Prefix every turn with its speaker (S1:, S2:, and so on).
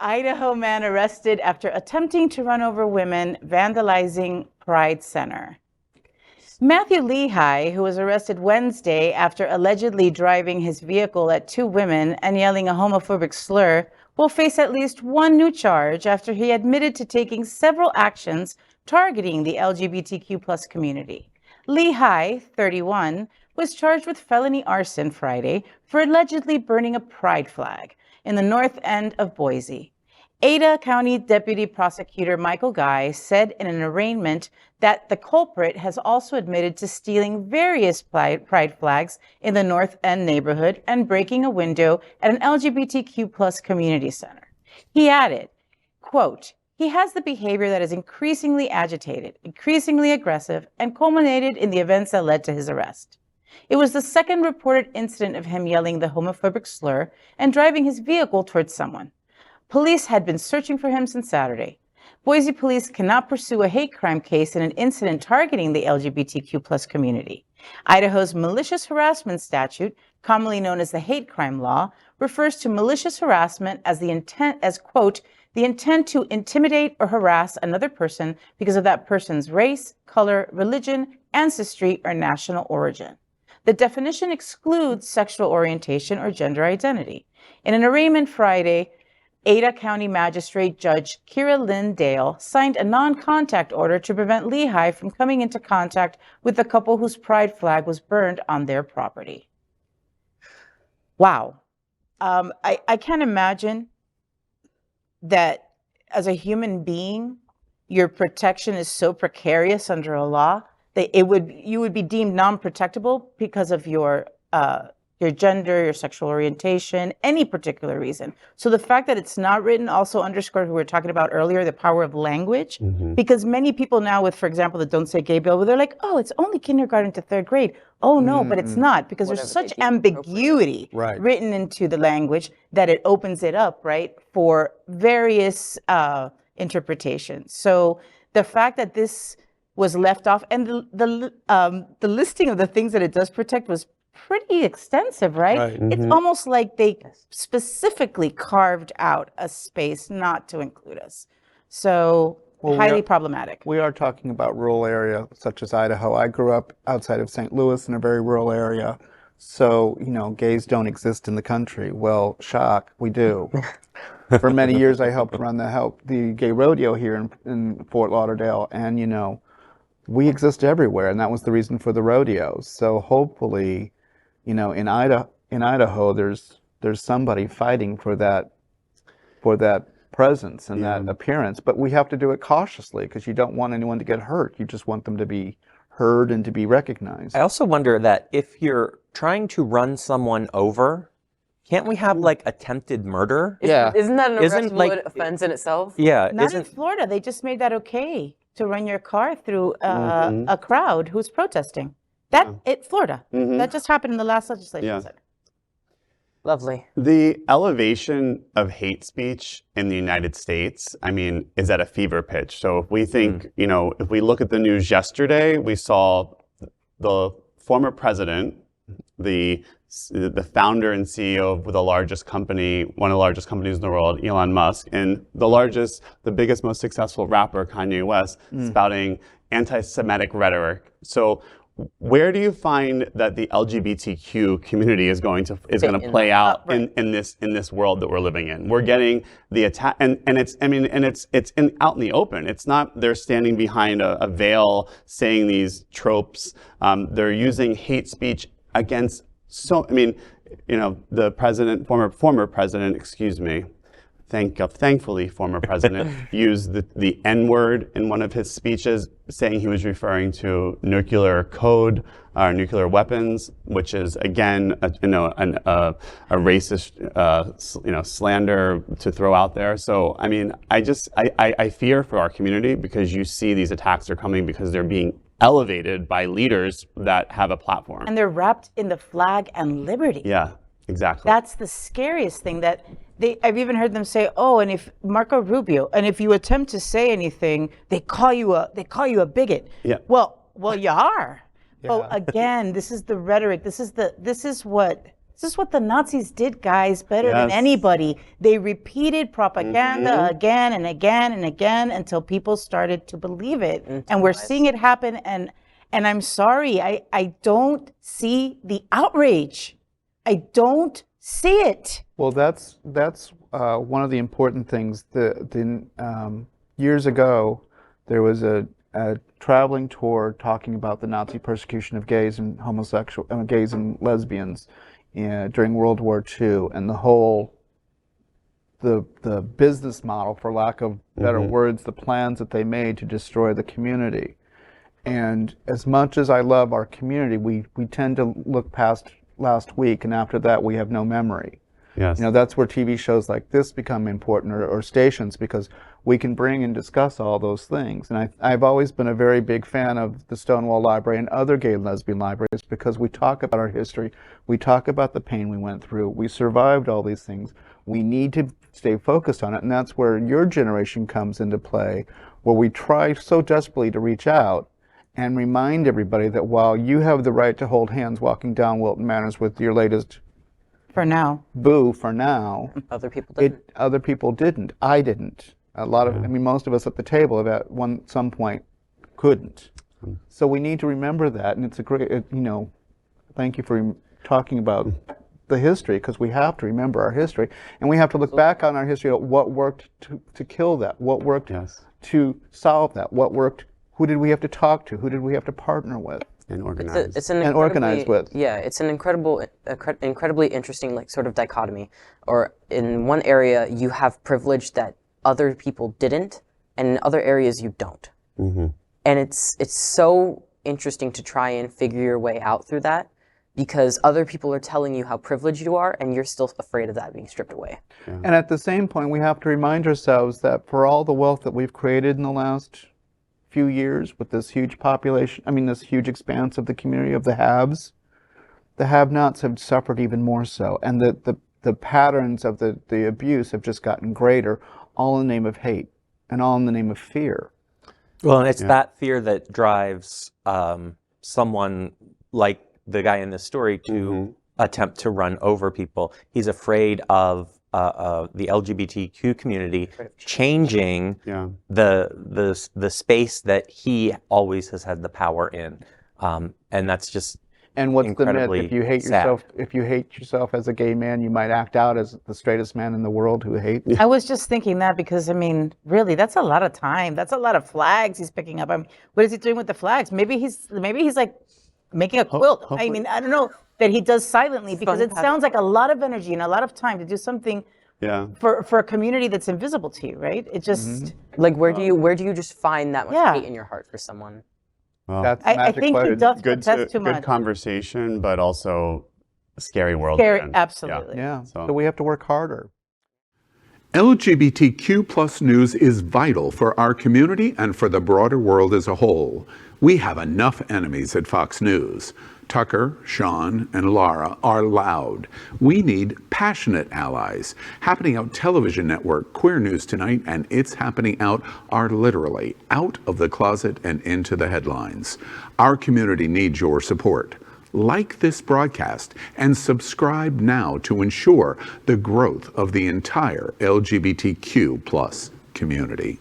S1: Idaho man arrested after attempting to run over women vandalizing Pride Center. Matthew Lehigh, who was arrested Wednesday after allegedly driving his vehicle at two women and yelling a homophobic slur, will face at least one new charge after he admitted to taking several actions targeting the LGBTQ+ community. Lehigh, 31, was charged with felony arson Friday for allegedly burning a pride flag in the North End of Boise. Ada County Deputy Prosecutor Michael Guy said in an arraignment that the culprit has also admitted to stealing various pride flags in the North End neighborhood and breaking a window at an LGBTQ+ community center. He added, quote, "He has the behavior that is increasingly agitated, increasingly aggressive, and culminated in the events that led to his arrest. It was the second reported incident of him yelling the homophobic slur and driving his vehicle towards someone. Police had been searching for him since Saturday. Boise police cannot pursue a hate crime case in an incident targeting the LGBTQ+ community. Idaho's malicious harassment statute, commonly known as the hate crime law, refers to malicious harassment as the intent, as quote, the intent to intimidate or harass another person because of that person's race, color, religion, ancestry, or national origin. The definition excludes sexual orientation or gender identity. In an arraignment Friday, Ada County Magistrate Judge Kira Lynn Dale signed a non-contact order to prevent Lehigh from coming into contact with the couple whose pride flag was burned on their property. Wow. I can't imagine that as a human being, your protection is so precarious under a law that you would be deemed non-protectable because of your gender, your sexual orientation, any particular reason. So the fact that it's not written also underscores what we were talking about earlier, the power of language, because many people now with, for example, the Don't Say Gay bill, where they're like, oh, it's only kindergarten to third grade. Oh no, but it's not, because there's such ambiguity written into the language that it opens it up, right, for various interpretations. So the fact that this was left off, and the listing of the things that it does protect was pretty extensive, right? It's almost like they specifically carved out a space not to include us. So highly problematic.
S2: We are talking about rural area such as Idaho. I grew up outside of St. Louis in a very rural area. So, you know, gays don't exist in the country. Well, shock, we do. For many years, I helped run the gay rodeo here in Fort Lauderdale. And, you know, we exist everywhere. And that was the reason for the rodeo. So hopefully, you know, in Idaho, there's somebody fighting for that presence and that appearance. But we have to do it cautiously because you don't want anyone to get hurt. You just want them to be heard and to be recognized.
S3: I also wonder that if you're trying to run someone over, can't we have like attempted murder?
S4: Isn't that an arrestable offense in itself?
S3: Yeah.
S1: Not in Florida. They just made that okay to run your car through a crowd who's protesting. Florida. That just happened in the last legislation session.
S4: Lovely.
S5: The elevation of hate speech in the United States, I mean, is at a fever pitch. So if we think, you know, if we look at the news yesterday, we saw the former president, the founder and CEO of the largest company, one of the largest companies in the world, Elon Musk, and the biggest, most successful rapper, Kanye West, spouting anti-Semitic rhetoric. So where do you find that the LGBTQ community is going to play out in this world that we're living in? We're getting the attack, and it's out in the open. It's not they're standing behind a veil saying these tropes. They're using hate speech against the president, former president, excuse me. Thankfully, former president used the N-word in one of his speeches, saying he was referring to nuclear code or nuclear weapons, which is again a racist slander to throw out there. So I mean, I fear for our community because you see these attacks are coming because they're being elevated by leaders that have a platform,
S1: and they're wrapped in the flag and liberty.
S5: Yeah, exactly.
S1: That's the scariest thing that. I've even heard them say, "Oh, and if Marco Rubio, and if you attempt to say anything, they call you a bigot."
S5: Yeah.
S1: Well, you are. Yeah. But again, this is the rhetoric. This is what This is what the Nazis did, guys, better than anybody. They repeated propaganda again and again and again until people started to believe it. And we're seeing it happen. And I'm sorry, I don't see the outrage. I don't see it.
S2: Well, that's one of the important things. Years ago, there was a traveling tour talking about the Nazi persecution of gays and gays and lesbians during World War II, and the business model, for lack of better words, the plans that they made to destroy the community. And as much as I love our community, we tend to look past last week, and after that we have no memory.
S5: Yes.
S2: You know, that's where TV shows like this become important, or stations, because we can bring and discuss all those things. And I've always been a very big fan of the Stonewall Library and other gay and lesbian libraries, because we talk about our history, we talk about the pain we went through, we survived all these things. We need to stay focused on it, and that's where your generation comes into play, where we try so desperately to reach out and remind everybody that while you have the right to hold hands walking down Wilton Manors with your latest
S1: For now.
S2: boo for now,
S4: Other people didn't.
S2: other people didn't. I didn't. A lot of, I mean, most of us at the table at some point couldn't. So we need to remember that, and it's a great, thank you for talking about the history, because we have to remember our history, and we have to look back on our history at what worked to kill that, what worked to solve that, what worked, who did we have to talk to, who did we have to partner with.
S5: And organize.
S4: It's an
S2: and organize with.
S4: Yeah, it's an incredibly interesting sort of dichotomy. Or in one area, you have privilege that other people didn't, and in other areas you don't. And it's so interesting to try and figure your way out through that, because other people are telling you how privileged you are, and you're still afraid of that being stripped away.
S2: And at the same point, we have to remind ourselves that for all the wealth that we've created in the last few years with this huge population, this huge expanse of the community of the haves, the have-nots have suffered even more so. And the patterns of the abuse have just gotten greater, all in the name of hate and all in the name of fear.
S3: Well, and it's that fear that drives someone like the guy in this story to attempt to run over people. He's afraid of the LGBTQ community changing the space that he always has had the power in, and that's just
S2: And what's the myth?
S3: incredibly
S2: If you hate
S3: sad.
S2: yourself as a gay man, you might act out as the straightest man in the world who hates.
S1: I was just thinking that because, really, that's a lot of time. That's a lot of flags he's picking up. What is he doing with the flags? Maybe he's like making a quilt. I don't know, that he does silently, because it sounds like a lot of energy and a lot of time to do something for a community that's invisible to you, right? It just
S4: Like, where do you just find that much hate in your heart for someone?
S5: Well,
S2: That's
S1: I think he does
S5: good
S1: protest too much.
S5: Good conversation, but also a scary world.
S1: Scary,
S5: again.
S1: absolutely.
S2: Yeah, so we have to work harder.
S6: LGBTQ+ news is vital for our community and for the broader world as a whole. We have enough enemies at Fox News. Tucker, Sean, and Laura are loud. We need passionate allies. Happening Out Television Network, Queer News Tonight, and It's Happening Out are literally out of the closet and into the headlines. Our community needs your support. Like this broadcast and subscribe now to ensure the growth of the entire LGBTQ+ community.